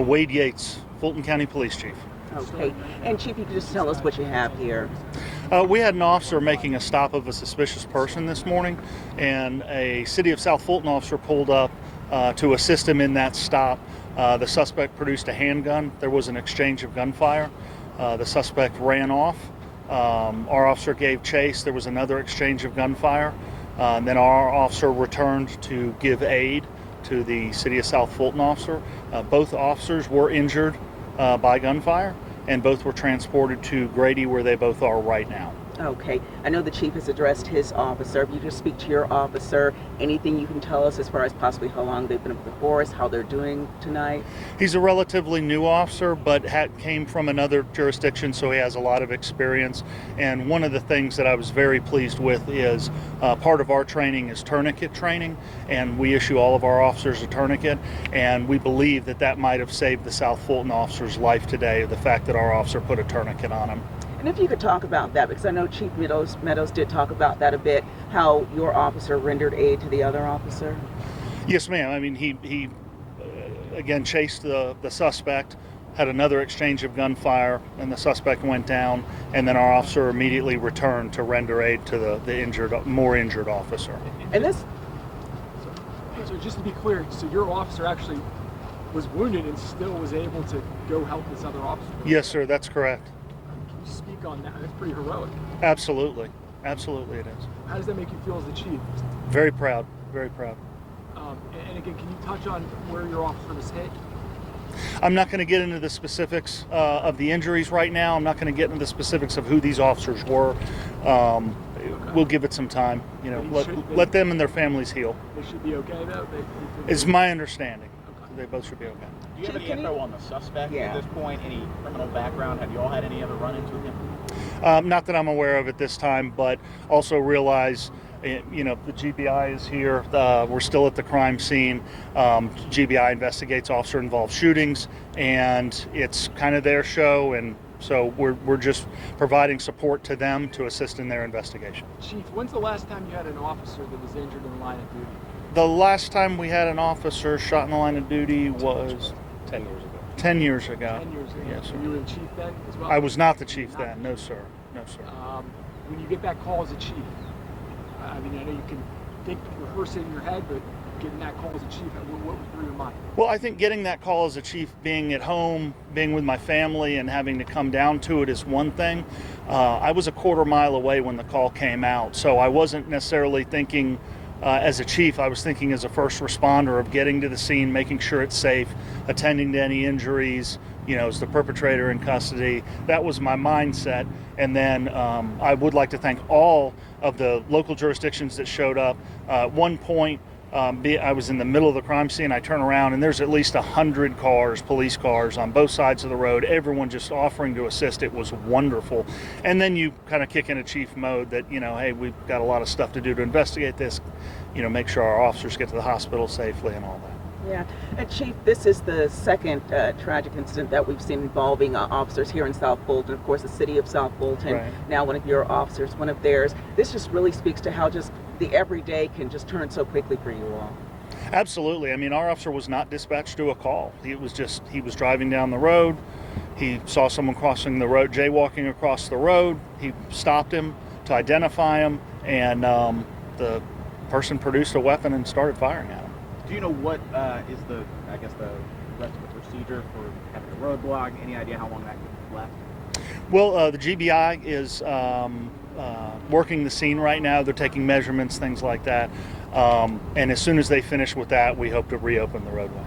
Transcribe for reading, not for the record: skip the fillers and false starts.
Wade Yates, Fulton County Police Chief. Okay. And Chief, you can just tell us what you have here. We had an officer making a stop of a suspicious person this morning, and a City of South Fulton officer pulled up to assist him in that stop. The suspect produced a handgun. There was an exchange of gunfire. The suspect ran off. Our officer gave chase. There was another exchange of gunfire. Then our officer returned to give aid to the City of South Fulton officer. Both officers were injured by gunfire, and both were transported to Grady, where they both are right now. Okay. I know the Chief has addressed his officer. If you just speak to your officer, anything you can tell us as far as possibly how long they've been with the force, how they're doing tonight? He's a relatively new officer, but came from another jurisdiction, so he has a lot of experience. And one of the things that I was very pleased with is part of our training is tourniquet training, and we issue all of our officers a tourniquet, and we believe that that might have saved the South Fulton officer's life today, the fact that our officer put a tourniquet on him. And if you could talk about that, because I know Chief Meadows did talk about that a bit, how your officer rendered aid to the other officer. Yes, ma'am. I mean, he again chased the suspect, had another exchange of gunfire, and the suspect went down, and then our officer immediately returned to render aid to the more injured officer. And this... So just to be clear, so your officer actually was wounded and still was able to go help this other officer? Yes, sir, that's correct. Speak on that. That's pretty heroic. Absolutely it is. How does that make you feel as the chief? Very proud, very proud. And again, can you touch on where your officer was hit? I'm not going to get into the specifics of the injuries right now. I'm not going to get into the specifics of who these officers were. Okay. We'll give it some time. You know, let them and their families heal. They should be okay though. It's my understanding. They both should be okay. Do you have any info on the suspect at this point? Any criminal background? Have you all had any other run-ins with him? Not that I'm aware of at this time, but also realize, you know, the GBI is here. We're still at the crime scene. GBI investigates officer-involved shootings, and it's kind of their show, and so we're just providing support to them to assist in their investigation. Chief, when's the last time you had an officer that was injured in the line of duty? The last time we had an officer shot in the line of duty was 10 years ago. 10 years ago. 10 years ago. Yes, sir. So you were the chief then as well? I was not the chief then. No, sir. No, sir. When you get that call as a chief, I mean, I know you can rehearse it in your head, but getting that call as a chief, what was through your mind? Well, I think getting that call as a chief, being at home, being with my family, and having to come down to it is one thing. I was a quarter mile away when the call came out, so I wasn't necessarily thinking as a chief. I was thinking as a first responder of getting to the scene, making sure it's safe, attending to any injuries, you know, as the perpetrator in custody. That was my mindset. And then I would like to thank all of the local jurisdictions that showed up. At one point, I was in the middle of the crime scene. I turn around and there's at least 100 cars, police cars on both sides of the road, everyone just offering to assist. It was wonderful. And then you kind of kick in a chief mode that, you know, hey, we've got a lot of stuff to do to investigate this, you know, make sure our officers get to the hospital safely and all that. Yeah, and Chief, this is the second tragic incident that we've seen involving officers here in South Fulton. Of course, the City of South Fulton, right. Now one of your officers, one of theirs. This just really speaks to how just the everyday can just turn so quickly for you all. Absolutely. I mean, our officer was not dispatched to a call. He was driving down the road. He saw someone crossing the road, jaywalking across the road. He stopped him to identify him, and the person produced a weapon and started firing at him. Do you know what is the rest of the procedure for having a roadblock? Any idea how long that could last? Well, the GBI is working the scene right now. They're taking measurements, things like that. And as soon as they finish with that, we hope to reopen the roadway.